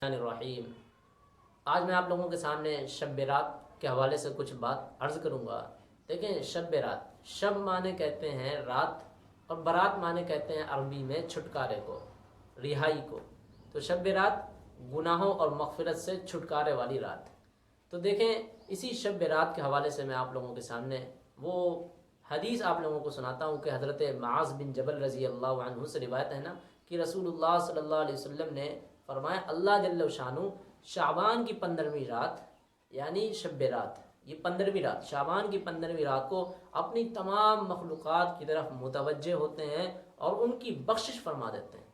الرحیم۔ آج میں آپ لوگوں کے سامنے شب برات کے حوالے سے کچھ بات عرض کروں گا۔ دیکھیں، شب برات، شب معنی کہتے ہیں رات، اور برات معنی کہتے ہیں عربی میں چھٹکارے کو، رہائی کو۔ تو شب برات گناہوں اور مغفرت سے چھٹکارے والی رات۔ تو دیکھیں، اسی شب برات کے حوالے سے میں آپ لوگوں کے سامنے وہ حدیث آپ لوگوں کو سناتا ہوں کہ حضرت معاذ بن جبل رضی اللہ عنہ سے روایت ہے نا کہ رسول اللہ صلی اللہ علیہ وسلم نے فرمایا، اللہ جل شانو شعبان کی 15ویں رات یعنی شب برات، یہ 15ویں رات، شعبان کی 15ویں رات کو اپنی تمام مخلوقات کی طرف متوجہ ہوتے ہیں اور ان کی بخشش فرما دیتے ہیں۔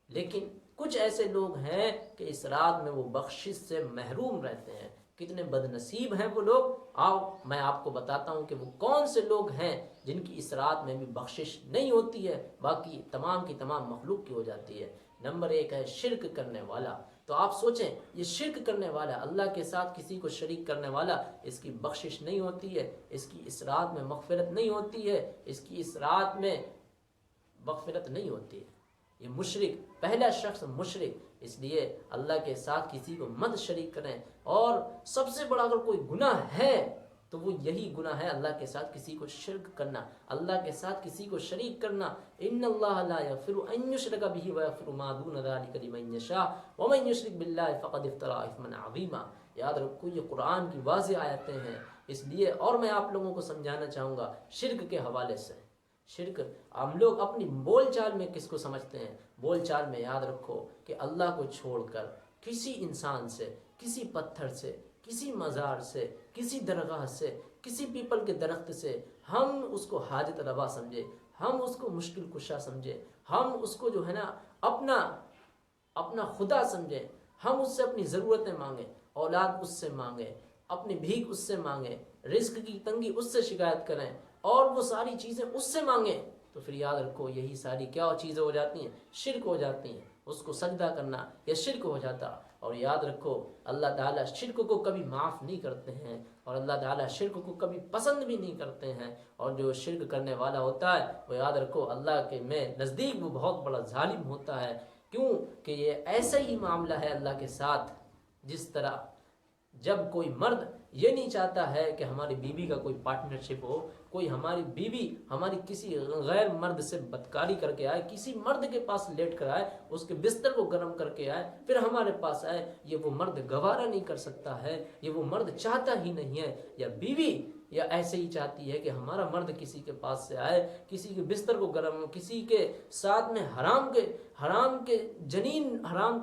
لیکن کچھ ایسے لوگ ہیں کہ اس رات میں وہ بخشش سے محروم رہتے ہیں۔ کتنے بد نصیب ہیں وہ لوگ! آؤ میں آپ کو بتاتا ہوں کہ وہ کون سے لوگ ہیں جن کی اس رات میں بھی بخشش نہیں ہوتی ہے، باقی تمام کی تمام مخلوق کی ہو جاتی ہے۔ نمبر 1 ہے شرک کرنے والا۔ تو آپ سوچیں، یہ شرک کرنے والا، اللہ کے ساتھ کسی کو شریک کرنے والا، اس کی بخشش نہیں ہوتی ہے، اس کی اس رات میں مغفرت نہیں ہوتی ہے، اس کی اس رات میں مغفرت نہیں ہوتی ہے۔ یہ مشرک، پہلا شخص مشرک۔ اس لیے اللہ کے ساتھ کسی کو مت شریک کریں، اور سب سے بڑا اگر کوئی گناہ ہے تو وہ یہی گناہ ہے اللہ کے ساتھ کسی کو شرک کرنا، اللہ کے ساتھ کسی کو شریک کرنا۔ ان اللہ لا یغفر ان یشرک بہ ویغفر ما دون ذلک لمن یشاء ومن یشرک باللہ فقد افتری اثما عظیما۔ یاد رکھو، یہ قرآن کی واضح آیتیں ہیں۔ اس لیے اور میں آپ لوگوں کو سمجھانا چاہوں گا شرک کے حوالے سے۔ شرک ہم لوگ اپنی بول چال میں کس کو سمجھتے ہیں؟ بول چال میں یاد رکھو کہ اللہ کو چھوڑ کر کسی انسان سے، کسی پتھر سے، کسی مزار سے، کسی درگاہ سے، کسی پیپل کے درخت سے ہم اس کو حاجت روا سمجھے، ہم اس کو مشکل کشا سمجھے، ہم اس کو جو ہے نا اپنا خدا سمجھیں، ہم اس سے اپنی ضرورتیں مانگیں، اولاد اس سے مانگیں، اپنی بھیک اس سے مانگیں، رزق کی تنگی اس سے شکایت کریں، اور وہ ساری چیزیں اس سے مانگیں، تو پھر یاد رکھو یہی ساری کیا چیزیں ہو جاتی ہیں؟ شرک ہو جاتی ہیں۔ اس کو سجدہ کرنا یہ شرک ہو جاتا۔ اور یاد رکھو اللہ تعالیٰ شرک کو کبھی معاف نہیں کرتے ہیں، اور اللہ تعالیٰ شرک کو کبھی پسند بھی نہیں کرتے ہیں۔ اور جو شرک کرنے والا ہوتا ہے وہ یاد رکھو اللہ کے میں نزدیک وہ بہت بڑا ظالم ہوتا ہے۔ کیوں کہ یہ ایسا ہی معاملہ ہے اللہ کے ساتھ جس طرح جب کوئی مرد یہ نہیں چاہتا ہے کہ ہماری بیوی کا کوئی پارٹنرشپ ہو، کوئی ہماری بیوی ہماری کسی غیر مرد سے بدکاری کر کے آئے، کسی مرد کے پاس لیٹ کر آئے، اس کے بستر کو گرم کر کے آئے، پھر ہمارے پاس آئے، یہ وہ مرد گوارا نہیں کر سکتا ہے، یہ وہ مرد چاہتا ہی نہیں ہے۔ یا بیوی یا ایسے ہی چاہتی ہے کہ ہمارا مرد کسی کے پاس سے آئے، کسی کے بستر کو گرم، کسی کے ساتھ میں حرام کے جنین، حرام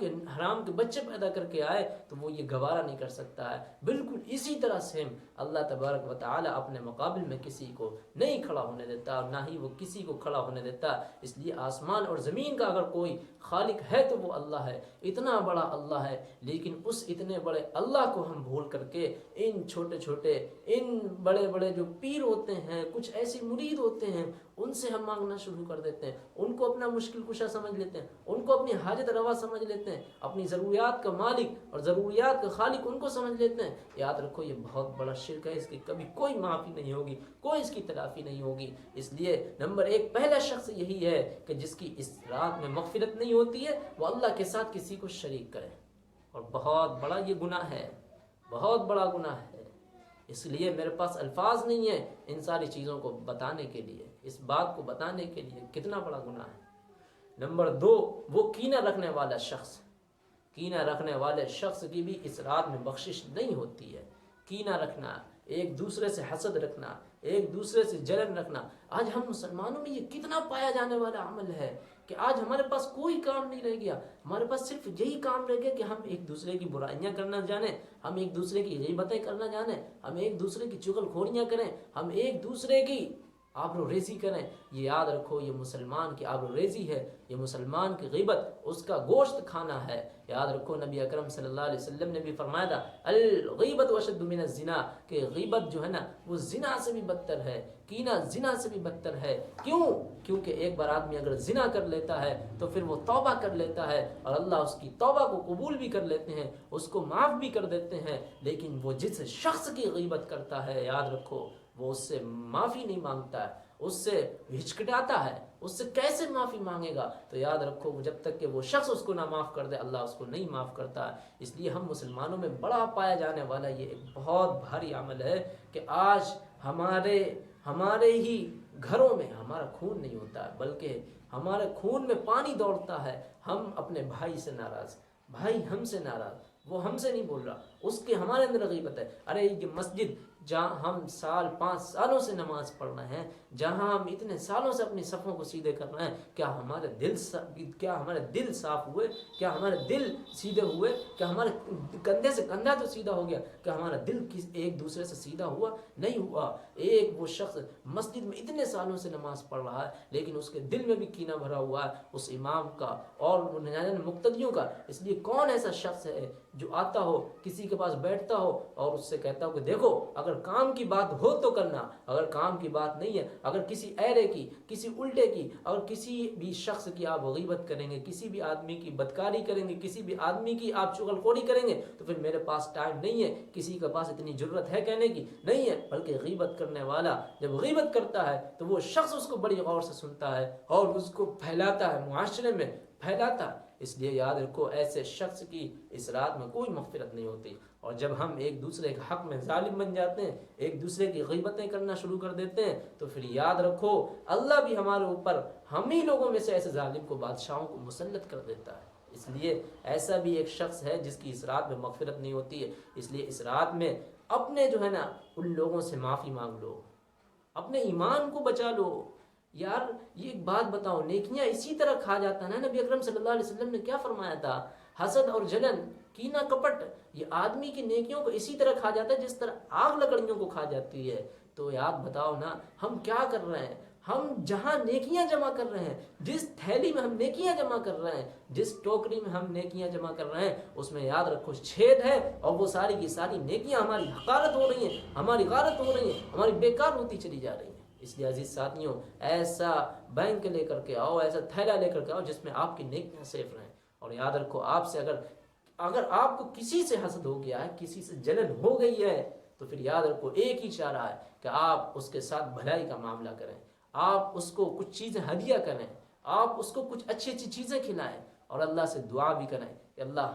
کے بچے پیدا کر کے آئے، تو وہ یہ گوارا نہیں کر سکتا ہے۔ بالکل اسی طرح سے اللہ تبارک و تعالی اپنے مقابل میں کسی کو نہیں کھڑا ہونے دیتا، اور نہ ہی وہ کسی کو کھڑا ہونے دیتا۔ اس لیے آسمان اور زمین کا اگر کوئی خالق ہے تو وہ اللہ ہے، اتنا بڑا اللہ ہے۔ لیکن اس اتنے بڑے اللہ کو ہم بھول کر کے ان چھوٹے چھوٹے، ان بڑے بڑے جو پیر ہوتے ہیں، کچھ ایسے مرید ہوتے ہیں، ان سے ہم مانگنا شروع کر دیتے ہیں، ان کو اپنا مشکل کشا سمجھ لیتے ہیں، ان کو اپنی حاجت روا سمجھ لیتے ہیں، اپنی ضروریات کا مالک اور ضروریات کا خالق ان کو سمجھ لیتے ہیں۔ یاد رکھو یہ بہت بڑا شرک ہے، اس کی کبھی کوئی معافی نہیں ہوگی، کوئی اس کی تلافی نہیں ہوگی۔ اس لیے نمبر 1 پہلا شخص یہی ہے کہ جس کی اس رات میں مغفرت نہیں ہوتی ہے، وہ اللہ کے ساتھ کسی کو شریک کرے، اور بہت بڑا یہ گناہ ہے، بہت بڑا گناہ ہے۔ اس لیے میرے پاس الفاظ نہیں ہیں ان ساری چیزوں کو بتانے کے لیے، اس بات کو بتانے کے لیے کتنا بڑا گناہ ہے۔ نمبر 2 وہ کینہ رکھنے والا شخص۔ کینہ رکھنے والے شخص کی بھی اس رات میں بخشش نہیں ہوتی ہے۔ کینہ رکھنا، ایک دوسرے سے حسد رکھنا، ایک دوسرے سے جلن رکھنا، آج ہم مسلمانوں میں یہ کتنا پایا جانے والا عمل ہے کہ آج ہمارے پاس کوئی کام نہیں رہ گیا، ہمارے پاس صرف یہی کام رہ گیا کہ ہم ایک دوسرے کی برائیاں کرنا جانیں، ہم ایک دوسرے کی غیبتیں کرنا جانیں، ہم ایک دوسرے کی چغل خوریاں کریں، ہم ایک دوسرے کی آبرو ریزی کریں۔ یہ یاد رکھو یہ مسلمان کی آبرو ریزی ہے، یہ مسلمان کی غیبت، اس کا گوشت کھانا ہے۔ یاد رکھو نبی اکرم صلی اللہ علیہ وسلم نے بھی فرمایا تھا الغیبت اشد من الزنا، کہ غیبت جو ہے نا وہ زنا سے بھی بدتر ہے، کینہ زنا سے بھی بدتر ہے۔ کیونکہ ایک بار آدمی اگر زنا کر لیتا ہے تو پھر وہ توبہ کر لیتا ہے، اور اللہ اس کی توبہ کو قبول بھی کر لیتے ہیں، اس کو معاف بھی کر دیتے ہیں۔ لیکن وہ جس شخص کی غیبت کرتا ہے، یاد رکھو وہ اس سے معافی نہیں مانگتا ہے، اس سے ہچکٹاتا ہے، اس سے کیسے معافی مانگے گا؟ تو یاد رکھو جب تک کہ وہ شخص اس کو نہ معاف کر دے اللہ اس کو نہیں معاف کرتا۔ اس لیے ہم مسلمانوں میں بڑا پایا جانے والا یہ ایک بہت بھاری عمل ہے کہ آج ہمارے ہی گھروں میں ہمارا خون نہیں ہوتا ہے، بلکہ ہمارے خون میں پانی دوڑتا ہے۔ ہم اپنے بھائی سے ناراض، بھائی ہم سے ناراض، وہ ہم سے نہیں بول رہا، اس کے ہمارے اندر غیبت ہے۔ ارے یہ مسجد جہاں ہم 5 سالوں سے نماز پڑھ رہے ہیں، جہاں ہم اتنے سالوں سے اپنی صفوں کو سیدھے کر رہے ہیں، کیا ہمارے دل صاف ہوئے؟ کیا ہمارے دل سیدھے ہوئے؟ کیا ہمارے کندھے سے کندھا تو سیدھا ہو گیا؟ کیا ہمارا دل ایک دوسرے سے سیدھا ہوا؟ نہیں ہوا۔ ایک وہ شخص مسجد میں اتنے سالوں سے نماز پڑھ رہا ہے لیکن اس کے دل میں بھی کینہ بھرا ہوا ہے اس امام کا اور مقتدیوں کا۔ اس لیے کون ایسا شخص ہے جو آتا ہو کسی کے پاس بیٹھتا ہو اور اس سے کہتا ہو کہ دیکھو اگر کام کی بات ہو تو کرنا، اگر کام کی بات نہیں ہے، اگر کسی ایرے کی، کسی الٹے کی، اگر کسی بھی شخص کی آپ غیبت کریں گے، کسی بھی آدمی کی بدکاری کریں گے، کسی بھی آدمی کی آپ چغل خوری کریں گے تو پھر میرے پاس ٹائم نہیں ہے، کسی کے پاس اتنی جرت ہے کہنے کی نہیں ہے۔ بلکہ غیبت کرنے والا جب غیبت کرتا ہے تو وہ شخص اس کو بڑی غور سے سنتا ہے اور اس کو پھیلاتا ہے، معاشرے میں پھیلاتا ہے۔ اس لیے یاد رکھو ایسے شخص کی اس رات میں کوئی مغفرت نہیں ہوتی۔ اور جب ہم ایک دوسرے کے حق میں ظالم بن جاتے ہیں، ایک دوسرے کی غیبتیں کرنا شروع کر دیتے ہیں، تو پھر یاد رکھو اللہ بھی ہمارے اوپر ہم ہی لوگوں میں سے ایسے ظالم کو، بادشاہوں کو مسلط کر دیتا ہے۔ اس لیے ایسا بھی ایک شخص ہے جس کی اس رات میں مغفرت نہیں ہوتی ہے۔ اس لیے اس رات میں اپنے جو ہے نا ان لوگوں سے معافی مانگ لو، اپنے ایمان کو بچا لو۔ یار یہ ایک بات بتاؤ، نیکیاں اسی طرح کھا جاتا ہے نا۔ نبی اکرم صلی اللہ علیہ وسلم نے کیا فرمایا تھا؟ حسد اور جلن، کینہ کپٹ، یہ آدمی کی نیکیوں کو اسی طرح کھا جاتا ہے جس طرح آگ لکڑیوں کو کھا جاتی ہے۔ تو یاد بتاؤ نا ہم کیا کر رہے ہیں؟ ہم جہاں نیکیاں جمع کر رہے ہیں، جس تھیلی میں ہم نیکیاں جمع کر رہے ہیں، جس ٹوکری میں ہم نیکیاں جمع کر رہے ہیں، اس میں یاد رکھو چھید ہے اور وہ ساری کی ساری نیکیاں ہماری حقارت ہو رہی ہیں، ہماری غارت ہو رہی ہیں، ہماری بیکار ہوتی چلی جا رہی ہیں۔ اس لیے عزیز ساتھیوں ایسا بینک لے کر کے آؤ، ایسا تھیلا لے کر کے آؤ جس میں آپ کی نیکیاں سیف رہیں۔ اور یاد رکھو آپ سے اگر آپ کو کسی سے حسد ہو گیا ہے، کسی سے جلن ہو گئی ہے، تو پھر یاد رکھو ایک ہی چارہ ہے کہ آپ اس کے ساتھ بھلائی کا معاملہ کریں، آپ اس کو کچھ چیزیں ہدیہ کریں، آپ اس کو کچھ اچھی اچھی چیزیں کھلائیں اور اللہ سے دعا بھی کریں کہ اللہ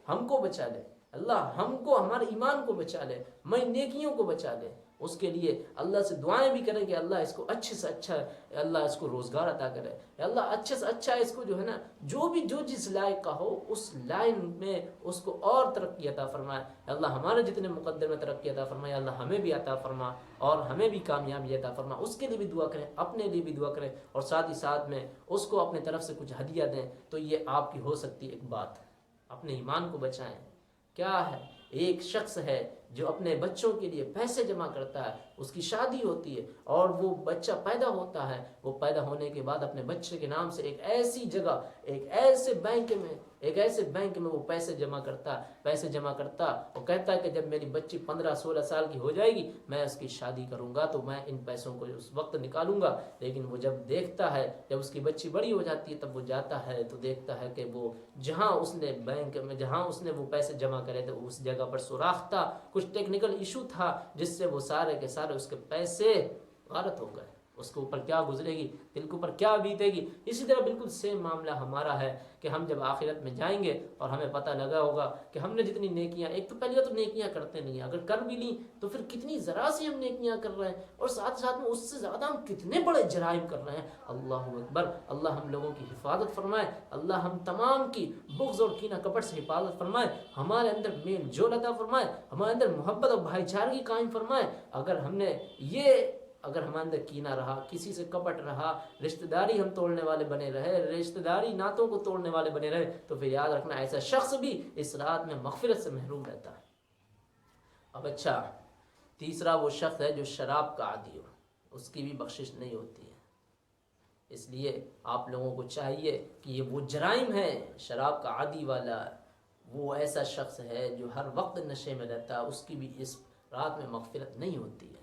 ہم کو بچا لے، اللہ ہم کو ہمارے ایمان کو بچا لے، ہماری نیکیوں کو بچا لے۔ اس کے لیے اللہ سے دعائیں بھی کریں کہ اللہ اس کو اچھے سے اچھا، اللہ اس کو روزگار عطا کرے، اللہ اچھے سے اچھا اس کو جو ہے نا جو جس لائق کا ہو اس لائن میں اس کو اور ترقی عطا فرمائے۔ اللہ ہمارے جتنے مقدر میں ترقی عطا فرمائے، اللہ ہمیں بھی عطا فرما اور ہمیں بھی کامیابی عطا فرما۔ اس کے لیے بھی دعا کریں، اپنے لیے بھی دعا کریں اور ساتھ ہی ساتھ میں اس کو اپنے طرف سے کچھ ہدیہ دیں۔ تو یہ آپ کی ہو سکتی ایک بات، اپنے ایمان کو بچائیں۔ کیا ہے؟ ایک شخص ہے جو اپنے بچوں کے لیے پیسے جمع کرتا ہے، اس کی شادی ہوتی ہے اور وہ بچہ پیدا ہوتا ہے، وہ پیدا ہونے کے بعد اپنے بچے کے نام سے ایک ایسی جگہ، ایک ایسے بینک میں وہ پیسے جمع کرتا وہ کہتا ہے کہ جب میری بچی 15-16 سال کی ہو جائے گی میں اس کی شادی کروں گا تو میں ان پیسوں کو اس وقت نکالوں گا۔ لیکن وہ جب دیکھتا ہے، جب اس کی بچی بڑی ہو جاتی ہے تب وہ جاتا ہے تو دیکھتا ہے کہ وہ جہاں اس نے بینک میں جہاں اس نے وہ پیسے جمع کرے تھے اس جگہ پر سوراخ تھا، کچھ ٹیکنیکل ایشو تھا جس سے وہ سارے کے سارے اس کے پیسے غارت ہو گئے۔ اس کے اوپر کیا گزرے گی، دل کے اوپر کیا بیتے گی۔ اسی طرح بالکل سیم معاملہ ہمارا ہے کہ ہم جب آخرت میں جائیں گے اور ہمیں پتہ لگا ہوگا کہ ہم نے جتنی نیکیاں، ایک تو پہلے تو نیکیاں کرتے نہیں ہیں، اگر کر بھی لیں تو پھر کتنی ذرا سی ہم نیکیاں کر رہے ہیں اور ساتھ میں اس سے زیادہ ہم کتنے بڑے جرائم کر رہے ہیں۔ اللہ اکبر، اللہ ہم لوگوں کی حفاظت فرمائے، اللہ ہم تمام کی بغض اور کینہ کپٹ سے حفاظت فرمائے، ہمارے اندر میل جول عطا فرمائے، ہمارے اندر محبت اور بھائی چارگی قائم فرمائے۔ اگر ہمارے اندر کینہ رہا، کسی سے کپٹ رہا، رشتہ داری ہم توڑنے والے بنے رہے، رشتہ داری ناتوں کو توڑنے والے بنے رہے، تو پھر یاد رکھنا ایسا شخص بھی اس رات میں مغفرت سے محروم رہتا ہے۔ اب اچھا، تیسرا وہ شخص ہے جو شراب کا عادی ہو، اس کی بھی بخشش نہیں ہوتی ہے۔ اس لیے آپ لوگوں کو چاہیے کہ یہ وہ جرائم ہے، شراب کا عادی والا وہ ایسا شخص ہے جو ہر وقت نشے میں رہتا ہے، اس کی بھی اس رات میں مغفرت نہیں ہوتی ہے۔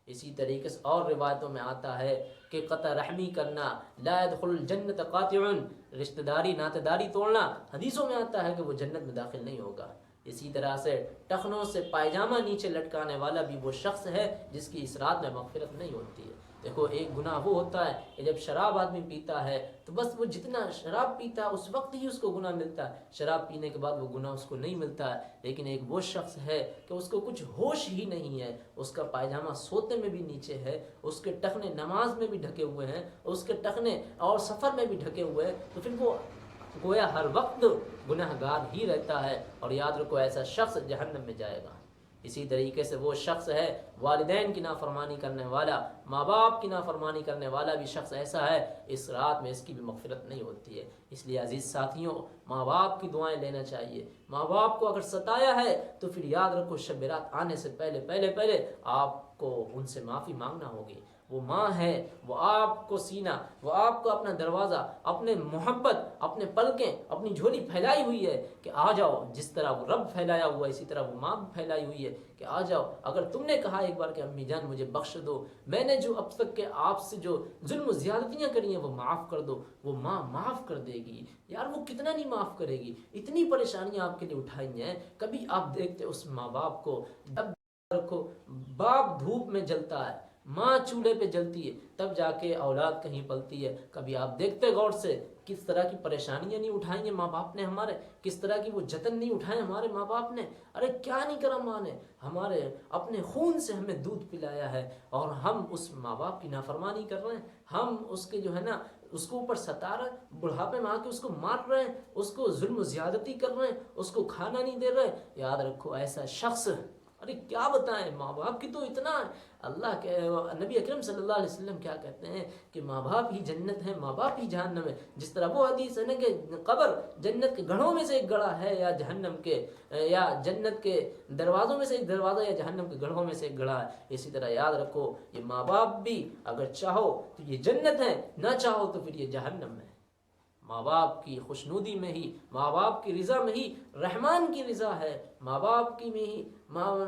اسی طریقے سے اور روایتوں میں آتا ہے کہ قطع رحمی کرنا، لا يدخل الجنت قاطع، رشتہ داری ناطے داری توڑنا حدیثوں میں آتا ہے کہ وہ جنت میں داخل نہیں ہوگا۔ اسی طرح سے ٹخنوں سے پائجامہ نیچے لٹکانے والا بھی وہ شخص ہے جس کی اس رات میں مغفرت نہیں ہوتی ہے۔ دیکھو ایک گناہ وہ ہوتا ہے کہ جب شراب آدمی پیتا ہے تو بس وہ جتنا شراب پیتا ہے اس وقت ہی اس کو گناہ ملتا ہے، شراب پینے کے بعد وہ گناہ اس کو نہیں ملتا ہے۔ لیکن ایک وہ شخص ہے کہ اس کو کچھ ہوش ہی نہیں ہے، اس کا پائجامہ سوتے میں بھی نیچے ہے، اس کے ٹخنے نماز میں بھی ڈھکے ہوئے ہیں، اس کے ٹخنے اور سفر میں بھی ڈھکے ہوئے ہیں، تو پھر وہ گویا ہر وقت گناہ گار ہی رہتا ہے، اور یاد رکھو ایسا شخص جہنم میں جائے گا۔ اسی طریقے سے وہ شخص ہے والدین کی نافرمانی کرنے والا، ماں باپ کی نافرمانی کرنے والا بھی شخص ایسا ہے، اس رات میں اس کی بھی مغفرت نہیں ہوتی ہے۔ اس لیے عزیز ساتھیوں، ماں باپ کی دعائیں لینا چاہیے۔ ماں باپ کو اگر ستایا ہے تو پھر یاد رکھو شب برات آنے سے پہلے آپ کو ان سے معافی مانگنا ہوگی۔ وہ ماں ہے، وہ آپ کو سینہ، وہ آپ کو اپنا دروازہ، اپنے محبت، اپنے پلکیں، اپنی جھولی پھیلائی ہوئی ہے کہ آ جاؤ۔ جس طرح وہ رب پھیلایا ہوا ہے اسی طرح وہ ماں بھی پھیلائی ہوئی ہے کہ آ جاؤ۔ اگر تم نے کہا ایک بار کہ امی جان مجھے بخش دو، میں نے جو اب تک کے آپ سے جو ظلم و زیادتیاں کری ہیں وہ معاف کر دو، وہ ماں معاف کر دے گی۔ یار وہ کتنا نہیں معاف کرے گی، اتنی پریشانیاں آپ کے لیے اٹھائی ہیں۔ کبھی آپ دیکھتے اس ماں باپ کو، جب رکھو باپ دھوپ میں جلتا ہے، ماں چولہے پہ جلتی ہے، تب جا کے اولاد کہیں پلتی ہے۔ کبھی آپ دیکھتے غور سے کس طرح کی پریشانیاں نہیں اٹھائی ہیں ماں باپ نے ہمارے، کس طرح کی وہ جتن نہیں اٹھائے ہمارے ماں باپ نے۔ ارے کیا نہیں کرا ماں نے، ہمارے اپنے خون سے ہمیں دودھ پلایا ہے، اور ہم اس ماں باپ کی نافرمانی کر رہے ہیں۔ ہم اس کے جو ہے نا اس کو اوپر ستا رہے ہیں، بڑھاپے میں آ کے اس کو مار رہے ہیں، اس کو ظلم و زیادتی کر رہے ہیں، اس کو کھانا نہیں دے رہے۔ یاد رکھو ایسا شخص، ارے کیا بتائیں، ماں باپ کی تو اتنا اللہ کے نبی اکرم صلی اللہ علیہ وسلم کیا کہتے ہیں کہ ماں باپ ہی جنت ہے، ماں باپ ہی جہنم ہے۔ جس طرح وہ حدیث ہے نا کہ قبر جنت کے گڑھوں میں سے ایک گڑھا ہے، یا جہنم کے یا جنت کے دروازوں میں سے ایک دروازہ، یا جہنم کے گڑھوں میں سے ایک گڑھا ہے، اسی طرح یاد رکھو یہ ماں باپ بھی اگر چاہو تو یہ جنت ہے، نہ چاہو تو پھر یہ جہنم ہے۔ ماں باپ کی خوشنودی میں ہی، ماں باپ کی رضا میں ہی رحمان کی رضا ہے، ماں باپ کی میں ہی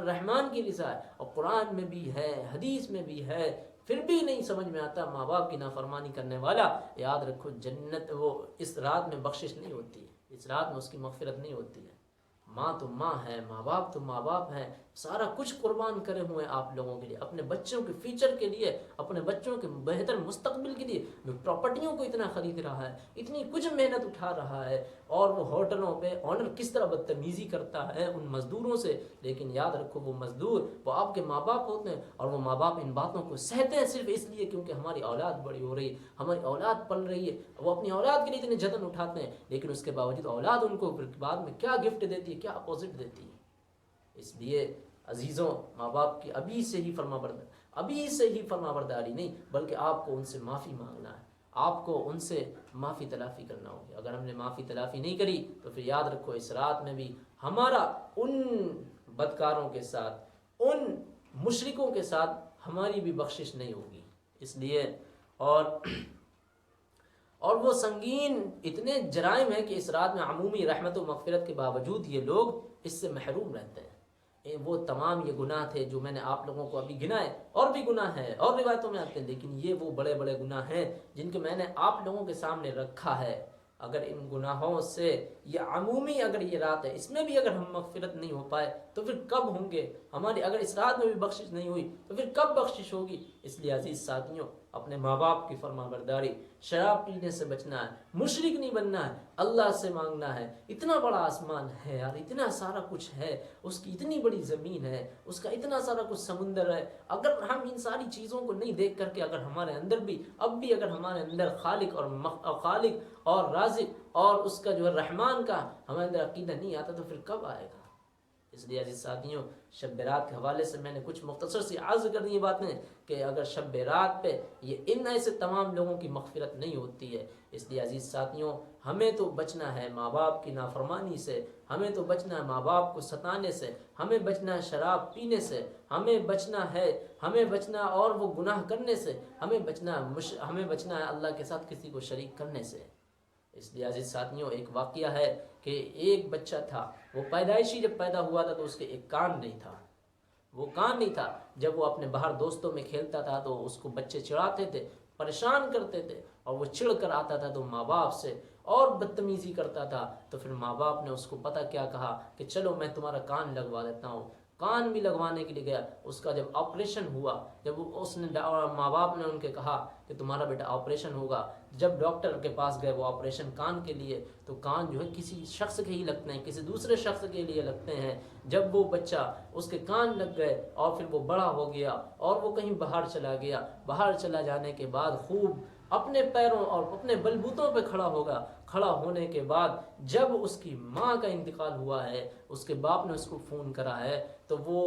رحمان کی رضا ہے۔ اور قرآن میں بھی ہے، حدیث میں بھی ہے، پھر بھی نہیں سمجھ میں آتا ماں باپ کی نافرمانی کرنے والا، یاد رکھو جنت وہ اس رات میں بخشش نہیں ہوتی ہے، اس رات میں اس کی مغفرت نہیں ہوتی ہے۔ ماں تو ماں ہے، ماں باپ تو ماں باپ ہیں، سارا کچھ قربان کرے ہوئے ہیں آپ لوگوں کے لیے، اپنے بچوں کے فیوچر کے لیے، اپنے بچوں کے بہتر مستقبل کے لیے پراپرٹیوں کو اتنا خرید رہا ہے، اتنی کچھ محنت اٹھا رہا ہے، اور وہ ہوٹلوں پہ آنر کس طرح بدتمیزی کرتا ہے ان مزدوروں سے۔ لیکن یاد رکھو وہ مزدور وہ آپ کے ماں باپ ہوتے ہیں، اور وہ ماں باپ ان باتوں کو سہتے ہیں صرف اس لیے کیونکہ ہماری اولاد بڑی ہو رہی ہے، ہماری اولاد پل رہی ہے۔ وہ اپنی اولاد کے لیے اتنے جتن اٹھاتے ہیں، لیکن اس کے باوجود اولاد ان کو بعد میں کیا گفٹ دیتی ہے، کیا اپوزٹ دیتی ہے۔ اس لیے عزیزوں، ماں باپ کی ابھی سے ہی فرما برداری نہیں، بلکہ آپ کو ان سے معافی مانگنا ہے، آپ کو ان سے معافی تلافی کرنا ہوگی۔ اگر ہم نے معافی تلافی نہیں کری تو پھر یاد رکھو اس رات میں بھی ہمارا ان بدکاروں کے ساتھ، ان مشرکوں کے ساتھ ہماری بھی بخشش نہیں ہوگی۔ اس لیے اور وہ سنگین اتنے جرائم ہیں کہ اس رات میں عمومی رحمت و مغفرت کے باوجود یہ لوگ اس سے محروم رہتے ہیں۔ وہ تمام یہ گناہ تھے جو میں نے آپ لوگوں کو ابھی گنائے، اور بھی گناہ ہیں اور روایتوں میں آتے ہیں، لیکن یہ وہ بڑے بڑے گناہ ہیں جن کو میں نے آپ لوگوں کے سامنے رکھا ہے۔ اگر ان گناہوں سے یہ عمومی اگر یہ رات ہے اس میں بھی اگر ہم مغفرت نہیں ہو پائے تو پھر کب ہوں گے ہماری؟ اگر اس رات میں بھی بخشش نہیں ہوئی تو پھر کب بخشش ہوگی؟ اس لیے عزیز ساتھیوں، اپنے ماں باپ کی فرما برداری، شراب پینے سے بچنا ہے، مشرک نہیں بننا ہے، اللہ سے مانگنا ہے۔ اتنا بڑا آسمان ہے یار، اتنا سارا کچھ ہے، اس کی اتنی بڑی زمین ہے، اس کا اتنا سارا کچھ سمندر ہے۔ اگر ہم ان ساری چیزوں کو نہیں دیکھ کر کے اگر ہمارے اندر بھی اب بھی اگر ہمارے اندر خالق اور رازق اور اس کا جو ہے رحمان کا ہمارے اندر عقیدہ نہیں آتا تو پھر کب آئے گا؟ اس لیے عزیز ساتھیوں، شب برات کے حوالے سے میں نے کچھ مختصر سی عرض کر دی باتیں کہ اگر شب برات پہ یہ ان ایسے تمام لوگوں کی مغفرت نہیں ہوتی ہے۔ اس لیے عزیز ساتھیوں، ہمیں تو بچنا ہے ماں باپ کی نافرمانی سے، ہمیں تو بچنا ہے ماں باپ کو ستانے سے، ہمیں بچنا ہے شراب پینے سے، ہمیں بچنا اور وہ گناہ کرنے سے، ہمیں بچنا ہے اللہ کے ساتھ کسی کو شریک کرنے سے۔ اس لیے عزیز ساتھیوں، ایک واقعہ ہے کہ ایک بچہ تھا، وہ پیدائشی جب پیدا ہوا تھا تو اس کے ایک کان نہیں تھا۔ جب وہ اپنے باہر دوستوں میں کھیلتا تھا تو اس کو بچے چڑھاتے تھے، پریشان کرتے تھے، اور وہ چڑھ کر آتا تھا تو ماں باپ سے اور بدتمیزی کرتا تھا۔ تو پھر ماں باپ نے اس کو پتہ کیا کہا کہ چلو میں تمہارا کان لگوا دیتا ہوں۔ کان بھی لگوانے کے لیے گیا، اس کا جب آپریشن ہوا، جب اس نے ماں باپ نے ان کے کہا کہ تمہارا بیٹا آپریشن ہوگا، جب ڈاکٹر کے پاس گئے وہ آپریشن کان کے لیے، تو کان جو ہے کسی شخص کے ہی لگتے ہیں، کسی دوسرے شخص کے لیے لگتے ہیں۔ جب وہ بچہ اس کے کان لگ گئے اور پھر وہ بڑا ہو گیا اور وہ کہیں باہر چلا گیا، باہر چلا جانے کے بعد خوب اپنے پیروں اور اپنے بلبوتوں پہ کھڑا ہوگا، کھڑا ہونے کے بعد جب اس کی ماں کا انتقال ہوا ہے، اس کے باپ نے اس کو فون کرا ہے، تو وہ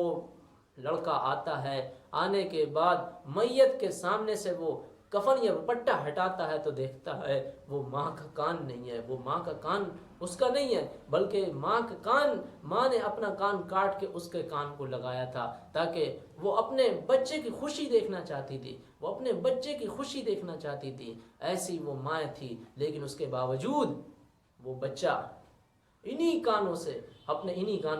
لڑکا آتا ہے، آنے کے بعد میت کے سامنے سے وہ کفن یا دوپٹہ ہٹاتا ہے تو دیکھتا ہے وہ ماں کا کان نہیں ہے، وہ ماں کا کان اس کا نہیں ہے، بلکہ ماں کا کان، ماں نے اپنا کان کاٹ کے اس کے کان کو لگایا تھا، تاکہ وہ اپنے بچے کی خوشی دیکھنا چاہتی تھی، وہ اپنے بچے کی خوشی دیکھنا چاہتی تھی، ایسی وہ ماں تھی۔ لیکن اس کے باوجود وہ بچہ انہی کانوں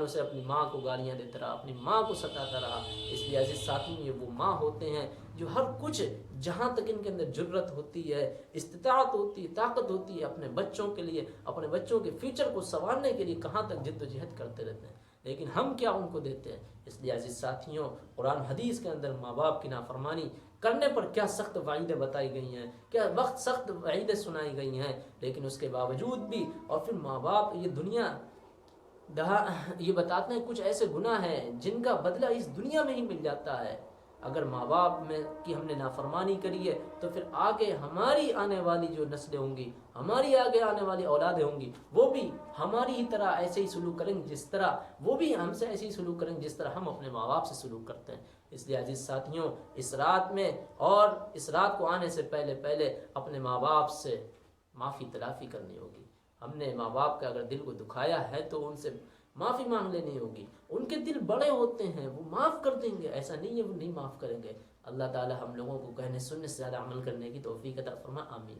سے اپنی ماں کو گالیاں دیتا رہا، اپنی ماں کو ستاتا رہا۔ اس لیے عزیز ساتھیوں، یہ وہ ماں ہوتے ہیں جو ہر کچھ، جہاں تک ان کے اندر جرت ہوتی ہے، استطاعت ہوتی ہے، طاقت ہوتی ہے، اپنے بچوں کے لیے، اپنے بچوں کے فیوچر کو سنوارنے کے لیے کہاں تک جد و جہد کرتے رہتے ہیں، لیکن ہم کیا ان کو دیتے ہیں۔ اس لیے عزیز ساتھیوں، قرآن حدیث کے اندر ماں باپ کی نافرمانی کرنے پر کیا سخت وعیدیں بتائی گئی ہیں، کیا وقت سخت وعیدیں سنائی گئی ہیں، لیکن اس کے باوجود بھی، اور پھر ماں باپ، یہ دنیا یہ بتاتے ہیں کچھ ایسے گناہ ہیں جن کا بدلہ اس دنیا میں ہی مل جاتا ہے۔ اگر ماں باپ میں کی ہم نے نافرمانی کری ہے تو پھر آگے ہماری آنے والی جو نسلیں ہوں گی، ہماری آگے آنے والی اولادیں ہوں گی، وہ بھی ہماری ہی طرح ایسے ہی سلوک کریں گے، جس طرح وہ بھی ہم سے ایسے ہی سلوک کریں گے جس طرح ہم اپنے ماں باپ سے سلوک کرتے ہیں۔ اس لیے عزیز ساتھیوں، اس رات میں اور اس رات کو آنے سے پہلے اپنے ماں باپ سے معافی تلافی کرنی ہوگی۔ ہم نے ماں باپ کا اگر دل کو دکھایا ہے تو ان سے معافی مانگ لینی ہوگی۔ ان کے دل بڑے ہوتے ہیں، وہ معاف کر دیں گے، ایسا نہیں ہے وہ نہیں معاف کریں گے۔ اللہ تعالی ہم لوگوں کو کہنے سننے سے زیادہ عمل کرنے کی توفیق عطا فرمائے، آمین۔